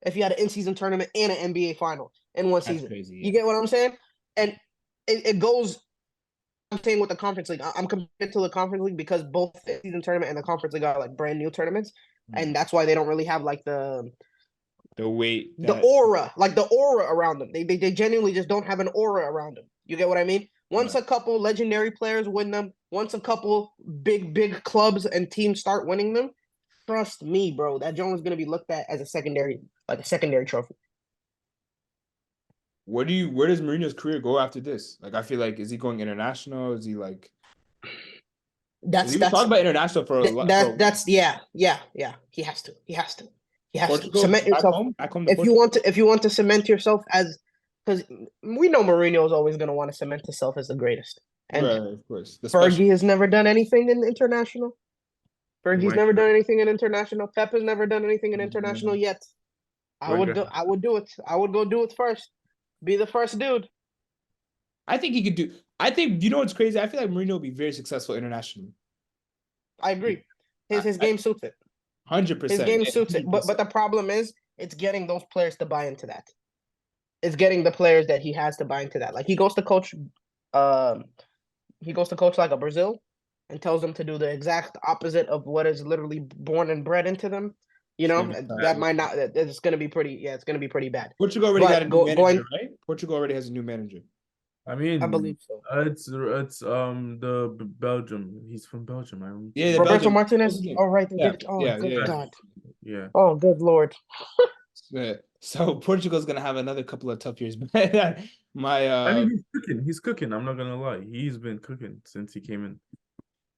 if you had an in-season tournament and an NBA final in one season. Crazy, yeah. You get what I'm saying? And it goes. I'm saying with the Conference League, I'm compared to the Conference League because both the season tournament and the Conference League are like brand new tournaments, and that's why they don't really have like the weight, the aura around them. They genuinely just don't have an aura around them. You get what I mean? Once a couple legendary players win them, once a couple big clubs and teams start winning them, trust me, bro, that Jones is gonna be looked at as a secondary trophy. Where does Mourinho's career go after this? Like, I feel like, is he going international? Is he like? That's talk about international for a lot. Yeah. He has to. He has to cement yourself. Back home if you want to cement yourself as, because we know Mourinho is always going to want to cement himself as the greatest. And right, of course. Fergie has never done anything in international. Fergie's never done anything in international. Pep has never done anything in international yet. I would do it. I would go do it first. Be the first dude. I think he could do. I think, you know what's crazy? I feel like Mourinho will be very successful internationally. I agree. His game suits it. 100%. His game suits it. But the problem is, it's getting those players to buy into that. It's getting the players that he has to buy into that. Like he goes to coach like a Brazil and tells them to do the exact opposite of what is literally born and bred into them. You know, Maybe not. that might not. It's gonna be pretty. Yeah, it's gonna be pretty bad. Portugal already got a new manager, Going, right? Portugal already has a new manager. I I mean, believe so. it's Belgium. He's from Belgium. I don't Yeah, the think. Roberto Belgium. What's Martinez. his name? Oh, right, they Yeah, did. Oh, yeah, good yeah. God. Yeah. Oh, good Lord. Yeah. So Portugal's gonna have another couple of tough years. My I mean, he's cooking. He's cooking. I'm not gonna lie. He's been cooking since he came in.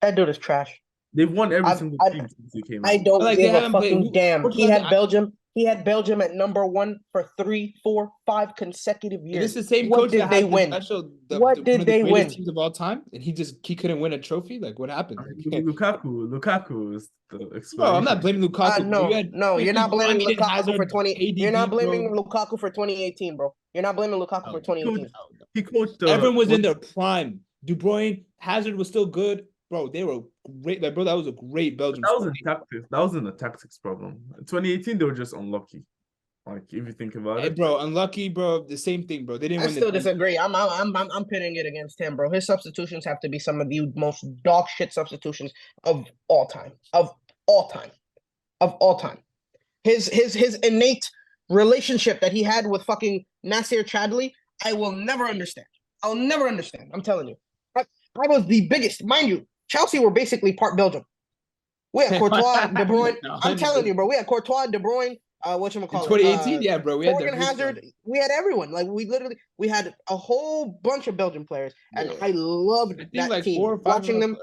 That dude is trash. They've won every I, single I, team since he came I in. don't like they give a haven't played fucking damn. He Portugal. had Belgium. He had Belgium at #1 for 3, 4, 5 consecutive This years. is the same What coach did that they had the win? special, What one did of the they greatest win? teams of all time, and he couldn't win a trophy. Like what happened? Lukaku is the Bro, I'm explanation. not blaming Lukaku. Bro. You No, had no, you're not blaming Eden Lukaku for Hazard, 20. You're not KDB, blaming bro. Lukaku for 2018, bro. You're not blaming Lukaku for Oh, 2018. He coached everyone was in their prime. De Bruyne, Hazard was still good, bro. They were great. Like, bro, that was a great Belgium that was squad. in tactics. That wasn't a tactics problem. 2018, they were just unlucky. Like if you think about Hey, it. bro, unlucky, bro. The same thing, bro. They didn't I win still the disagree. I'm pitting it against him, bro. His substitutions have to be some of the most dog shit substitutions of all time. Of all time. Of all time. His innate relationship that he had with fucking Nasser Chadli, I will never understand. I'll never understand. I'm telling you. I was the biggest, mind you, Chelsea were basically part Belgium. We had Courtois, De Bruyne. No, I'm telling you, bro. We had Courtois, De Bruyne, in whatchamacallit, 2018, yeah, bro. We had Morgan the Hazard. We had everyone. Like we had a whole bunch of Belgian players, and Yeah. I loved I think that like team. 4 or 5 Watching of them,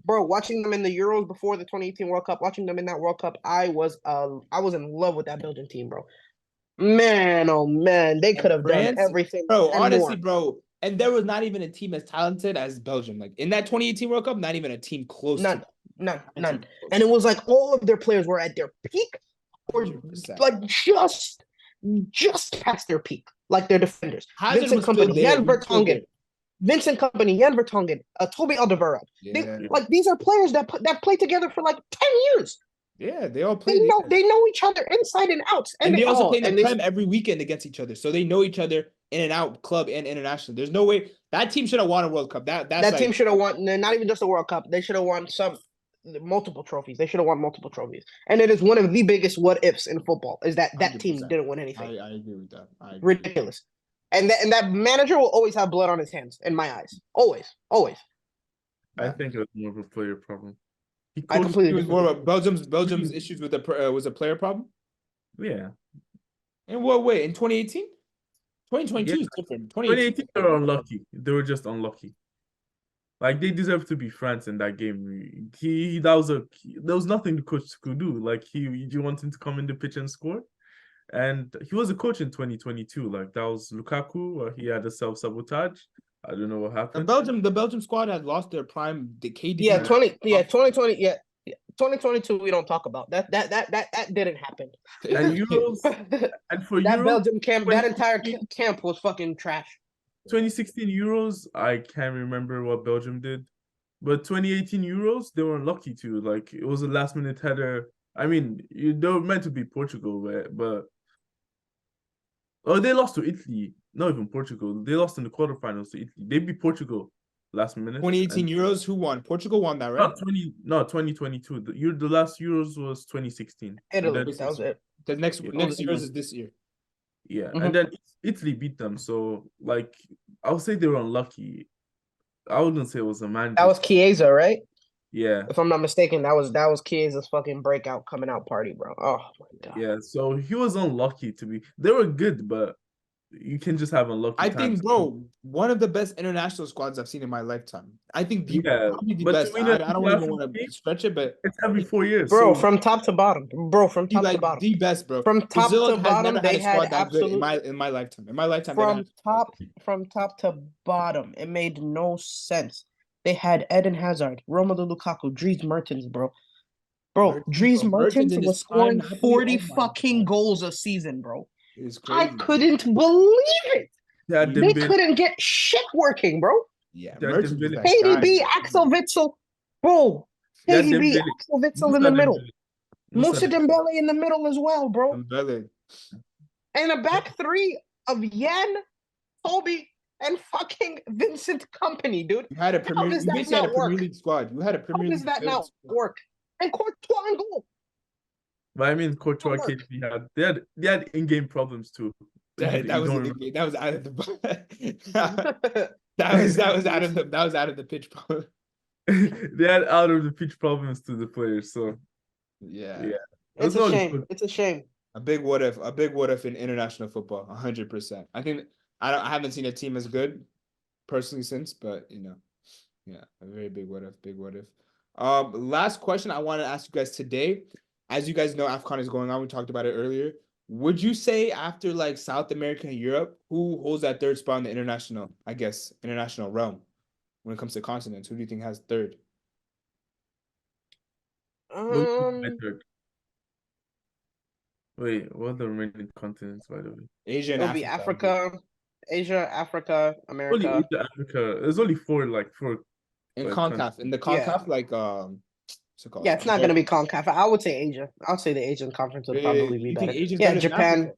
bro, watching them in the Euros before the 2018 World Cup, watching them in that World Cup, I was in love with that Belgian team, bro. Man, oh man, they could have done France, everything bro. and Honestly, more. bro. And there was not even a team as talented as Belgium. Like in that 2018 World Cup, not even a team close None, to none. none. And it was like all of their players were at their peak, or 100%. like just past their peak, like their defenders. Hazard Vincent was still Company, there. Jan He was still there. Vertonghen, Vincent Company, Jan Vertonghen, Toby Alderweireld. Yeah. Like these are players that play together for like 10 years. Yeah, they all They played. know each other inside and out. And they also play in the Prem every weekend against each other. So they know each other in and out, club and international. There's no way that team should have won a World Cup. That team should have won, not even just a World Cup. They should have won multiple trophies. They should have won multiple trophies. And it is one of the biggest what ifs in football is that 100%. team didn't win anything. I agree with that. Ridiculous. And that manager will always have blood on his hands in my eyes. Always. I think it was more of a player problem. I completely It was more of Belgium's issues with was a player problem. Yeah. In what way? In 2018? 2022 is different. 2018 they were unlucky. They were just unlucky. Like they deserve to be France in that game. There was nothing the coach could do. Like you want him to come in the pitch and score. And he was a coach in 2022. Like that was Lukaku. He had a self-sabotage. I don't know what happened. The Belgium squad had lost their prime. The KD. Yeah, 2020. Yeah, 2022. We don't talk about that. That didn't happen. And Euros. And for that Euros, Belgium camp, that entire camp was fucking trash. 2016 Euros, I can't remember what Belgium did, but 2018 Euros, they were unlucky too. Like it was a last-minute header. I mean, they were meant to be Portugal, but they lost to Italy. Not even Portugal. They lost in the quarterfinals to Italy. They beat Portugal last minute. 2018 Euros, who won? Portugal won that, right? 2022. The last Euros was 2016. Italy, that was it. The next Euros is this year. Yeah, and then Italy beat them. So, like, I would say they were unlucky. I wouldn't say it was a man. That was Chiesa, right? Yeah. If I'm not mistaken, that was Chiesa's fucking breakout coming out party, bro. Oh my god. Yeah, so he was unlucky to be. They were good, but you can just have unlucky. I think, bro, one of the best international squads I've seen in my lifetime. I think probably the best. I don't even want to stretch it, but it's every 4 years, bro. So from top to bottom, bro. From top to bottom, the best, bro. From top Brazil to bottom, they had absolutely in my lifetime. In my lifetime, from top to bottom, it made no sense. They had Eden Hazard, Romelu Lukaku, Dries Mertens, bro. Dries Mertens was scoring 40 fucking goals a season, bro. I couldn't believe it. They couldn't get shit working, bro. Yeah, KDB, Axel Witsel, bro. KDB, Axel Witsel in the middle. Moussa Dembele in the middle as well, bro. And a back three of Jan, Toby, and fucking Vincent Company, dude. You had a Premier League squad. You had a Premier League. How does that not work? And Courtois and goal. But I mean, It'll Courtois, work. KDB they had in-game problems too. That You was don't remember. that was out of the that was out of the pitch, bro. They had out of the pitch problems to the players. So Yeah. yeah, it It's was a not shame. good. It's a shame. A big what if in international football, 100%. I think I haven't seen a team as good personally since, but yeah, a very big what if. Last question I want to ask you guys today. As you guys know, AFCON is going on. We talked about it earlier. Would you say after like South America and Europe, who holds that third spot in the international realm when it comes to continents? Who do you think has third? What do you mean by Um, third? Wait, what are the remaining continents, by the way? Asia and it'll be Africa. Africa, Asia, Africa, Only America. Asia, Africa. There's only four, In like countries. CONCACAF. In the Yeah. CONCACAF, like what's it called? Yeah, it's not going to be CONCACAF. I would say Asia. I would say the Asian conference would probably be You think better. Asia's Yeah, better than Africa?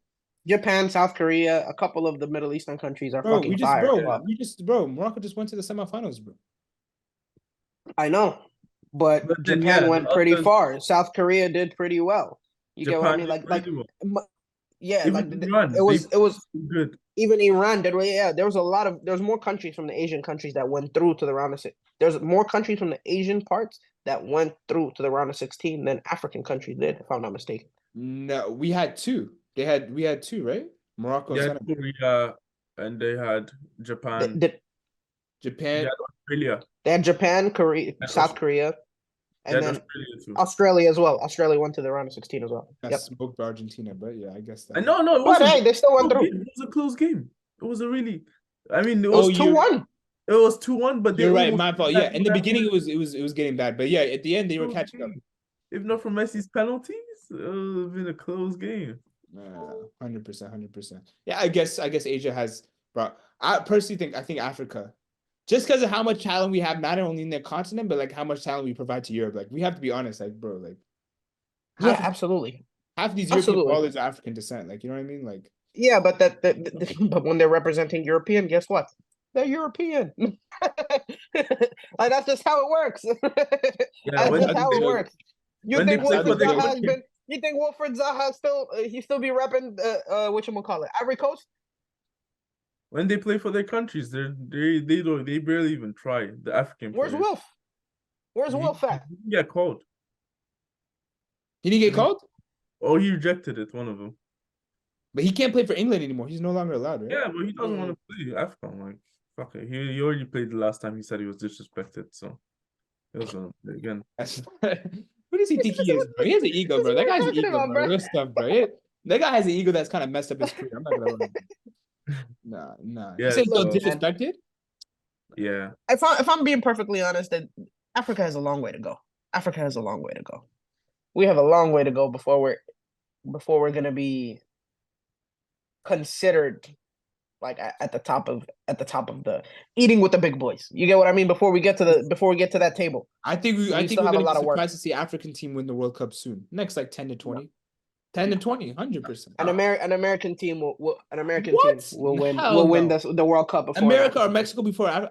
Japan, South Korea, a couple of the Middle Eastern countries are Bro, fucking fire. Morocco just went to the semifinals, bro. I know, but But then Japan yeah, went the pretty others, far. South Korea did pretty well. You get what I Japan mean? did Like, really well. yeah, like Even Iran, it they was good. even Iran did well. Yeah, there's more countries from the Asian countries that went through to the round of six. There's more countries from the Asian parts that went through to the round of 16 than African countries did, if I'm not mistaken. No, we had two. We had two, right? Morocco They and had Senegal. Korea and they had They, Japan. they, They Japan. had Australia. they had Japan, Korea, And South Korea, they and had then Australia too. Australia as well. Australia went to the round of 16 as well. Got Yep. smoked by Argentina, but yeah, I guess that. And no, it But wasn't. hey, they still went through. It was a close game. It was a really. I mean, It was 2-1. It was 2-1, but they You're right, almost my fault. Yeah, in the beginning it was getting bad, but yeah, at the end they were catching up. If not for Messi's penalties, it would have been a close game. 100%. Yeah, I guess Asia has, bro. I personally think Africa, just because of how much talent we have, not only in their continent, but like how much talent we provide to Europe. Like we have to be honest, like bro, like Yeah, absolutely. half of these Absolutely. European ballers are African descent. Like you know what I mean? Like yeah, but but when they're representing European, guess what? They're European. Like that's just how it works. Yeah, That's just how it works. You when they think play for Wilfred their Zaha has country, been? You think Wilfred Zaha still be repping whatchamacallit, Ivory Coast? when they play for their countries, they barely even try. The African Where's players. Wolf? Where's Wolf at? He didn't get called. did he get called? Oh, he rejected it. One of them. But he can't play for England anymore. He's no longer allowed, right? Yeah, but he doesn't want to play AFCON. Like, fuck it. He already played the last time. He said he was disrespected, so he doesn't want to play again. Who does he think he is, bro? He has an ego, bro. That guy's an ego, about, bro. bro? Real stuff, bro. That guy has an ego that's kind of messed up his career. I'm not gonna lie. Nah. Yeah, You say he felt so- disrespected? Yeah. If I'm being perfectly honest, that Africa has a long way to go. Africa has a long way to go. We have a long way to go before we're gonna be considered like at the top of the eating with the big boys. You get what I mean? Before we get to that table. I think we're still gonna have a be lot of work. surprised to see African team win the World Cup soon. Next like 10 to 20. 10 to 20, 100%. An American team will What? win Hell no. the World Cup before America or Mexico before bro.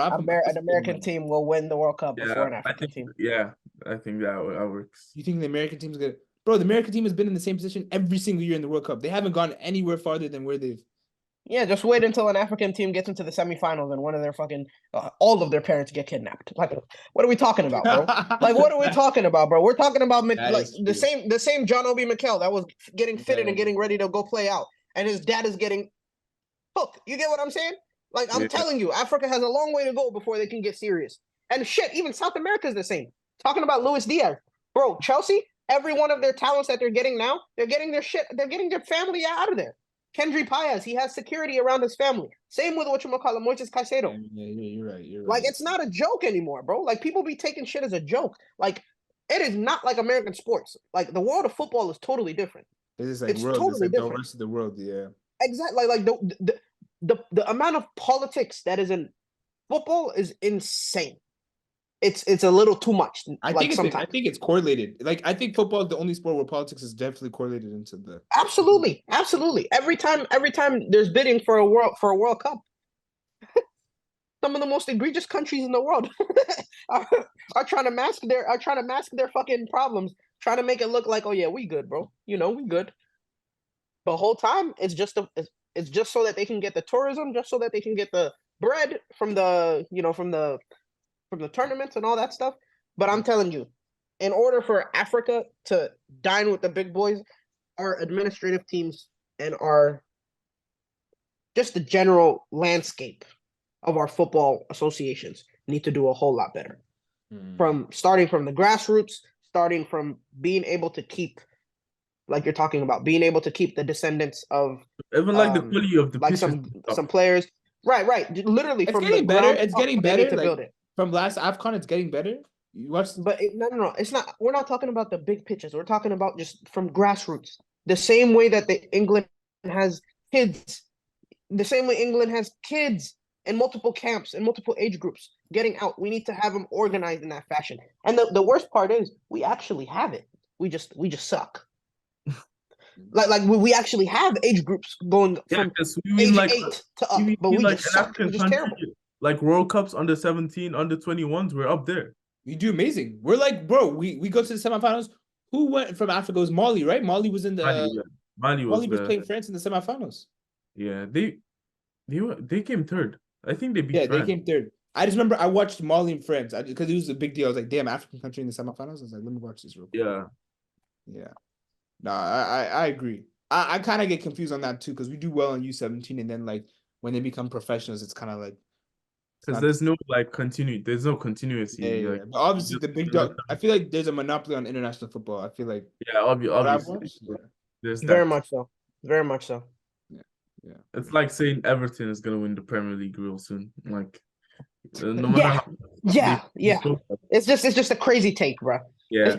an American team will win the World Cup before an African team. Yeah, I think that works. You think the American team's gonna bro, the American team has been in the same position every single year in the World Cup. They haven't gone anywhere farther than where they've. Yeah, just wait until an African team gets into the semifinals and one of their fucking all of their parents get kidnapped. Like, what are we talking about, bro? Like, what are we talking about, bro? We're talking about like the same John Obi Mikel that was getting fitted and getting ready to go play out, and his dad is getting hooked. You get what I'm saying? Like, I'm telling you, Africa has a long way to go before they can get serious. And shit, even South America is the same. Talking about Luis Diaz, bro. Chelsea, every one of their talents that they're getting now, they're getting their family out of there. Kendry Paez, he has security around his family. Same with whatchamacallit, Moises Caicedo. Yeah, you're right. Like, it's not a joke anymore, bro. Like, people be taking shit as a joke. Like, it is not like American sports. Like, the world of football is totally different. It's like totally different. The rest of the world, yeah. Exactly. Like the amount of politics that is in football is insane. It's a little too much. I think it's correlated. Like I think football is the only sport where politics is definitely correlated into the. Absolutely. Every time there's bidding for a World Cup, some of the most egregious countries in the world are trying to mask their fucking problems, trying to make it look like, oh yeah, we good, bro. You know, we good. The whole time, it's just so that they can get the tourism, just so that they can get the bread from the tournaments and all that stuff. But I'm telling you, in order for Africa to dine with the big boys, our administrative teams and just the general landscape of our football associations need to do a whole lot better. Starting from the grassroots, starting from being able to keep, like you're talking about, being able to keep the descendants of even like the quality of the like pitches. some players. Right. Literally, It's from getting the better. ground It's up, getting they better. need to Like, build it. from last AFCON, it's getting better. You watch, But no. It's not. We're not talking about the big pitches. We're talking about just from grassroots. The same way that England has kids. The same way England has kids in multiple camps and multiple age groups getting out. We need to have them organized in that fashion. And the worst part is we actually have it. We just suck. Like we actually have age groups going from age like 8 to up, but we like just suck. We're just terrible. Like World Cups under 17, under 21s, we're up there. we do amazing. We're like, bro, we go to the semifinals. Who went from Africa? It was Mali, right? Mali was in the Mali was playing France in the semifinals. Yeah, they came third. I think they beat France. They came third. I just remember I watched Mali and France because it was a big deal. I was like, damn, African country in the semifinals. I was like, let me watch this real quick. Yeah. No, I agree. I kind of get confused on that too because we do well on U17 and then like when they become professionals, it's kind of like because there's no there's no continuity. Yeah. Like, but obviously the big dog. I feel like there's a monopoly on international football. I feel like obviously there's that. Very much so. Very much so. Yeah. It's like saying Everton is gonna win the Premier League real soon. Like, no matter yeah. It's just a crazy take, bro. Yeah.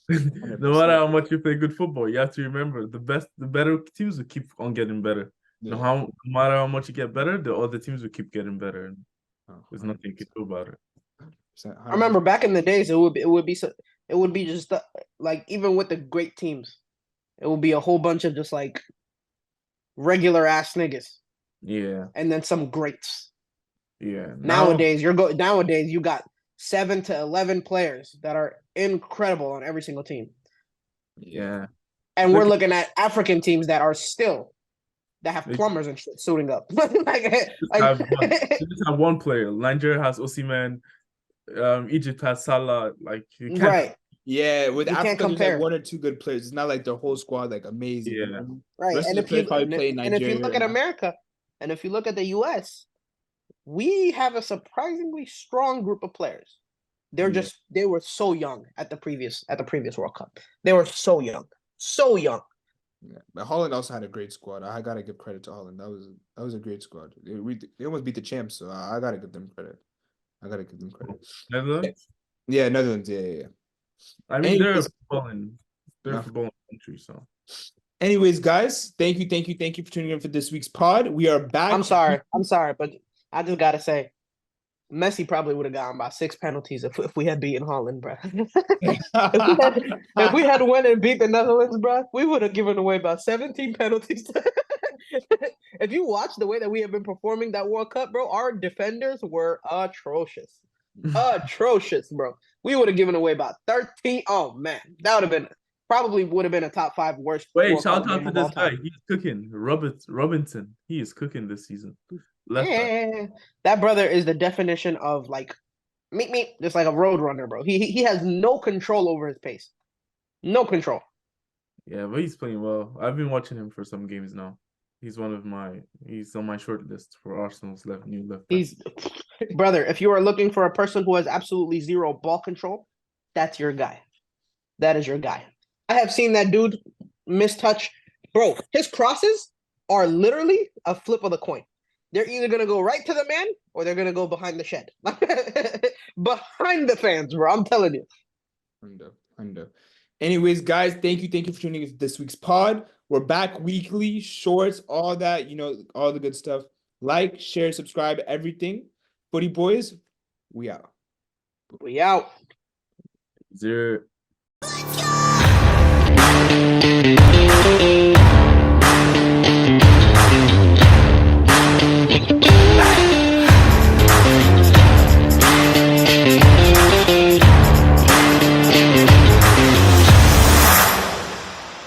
No matter how much you play good football, you have to remember the better teams will keep on getting better. Yeah. No matter how much you get better, the other teams will keep getting better. And there's nothing you can do about it. 100%. I remember back in the days, it would be just like, even with the great teams, it would be a whole bunch of just like regular ass niggas. Yeah. And then some greats. Yeah. Nowadays you got 7 to 11 players that are incredible on every single team. Yeah. And we're looking at African teams that have plumbers and shit suiting up. Just have one player. Nigeria has Osimhen. Egypt has Salah. Like, you can't. Right. Yeah, with you Africa, can't there's like 1 or 2 good players. It's not like the whole squad like amazing. Yeah. You know? Right. And if you look at America, and if you look at the US, we have a surprisingly strong group of players. They were so young at the previous World Cup. They were so young. So young. Yeah, but Holland also had a great squad. I gotta give credit to Holland. That was a great squad. They almost beat the champs, so I gotta give them credit. Netherlands? Yeah, Netherlands. Yeah. I mean, they're a footballing country, so. Anyways, guys, thank you for tuning in for this week's pod. We are back. I'm sorry, but I just gotta say, Messi probably would have gotten about 6 penalties if we had beaten Holland, bro. if we had won and beat the Netherlands, bro, we would have given away about 17 penalties. If you watch the way that we have been performing that World Cup, bro, our defenders were atrocious. Atrocious, bro. We would have given away about 13. Oh man, that would have been a top 5 worst. Wait, shout out to this guy. He's cooking. Robinson. He is cooking this season. That brother is the definition of like me, just like a road runner, bro. He has no control over his pace. No control. Yeah, but he's playing well. I've been watching him for some games now. He's on my short list for Arsenal's new left back. Brother, if you are looking for a person who has absolutely zero ball control, that's your guy. That is your guy. I have seen that dude mistouch. Bro, his crosses are literally a flip of the coin. They're either going to go right to the man or they're going to go behind the shed. Behind the fans, bro. I'm telling you. Hundo. Anyways, guys, thank you for tuning in to this week's pod. We're back weekly, shorts, all that, all the good stuff. Like, share, subscribe, everything. Footy boys, we out. We out. Zero. Let's go!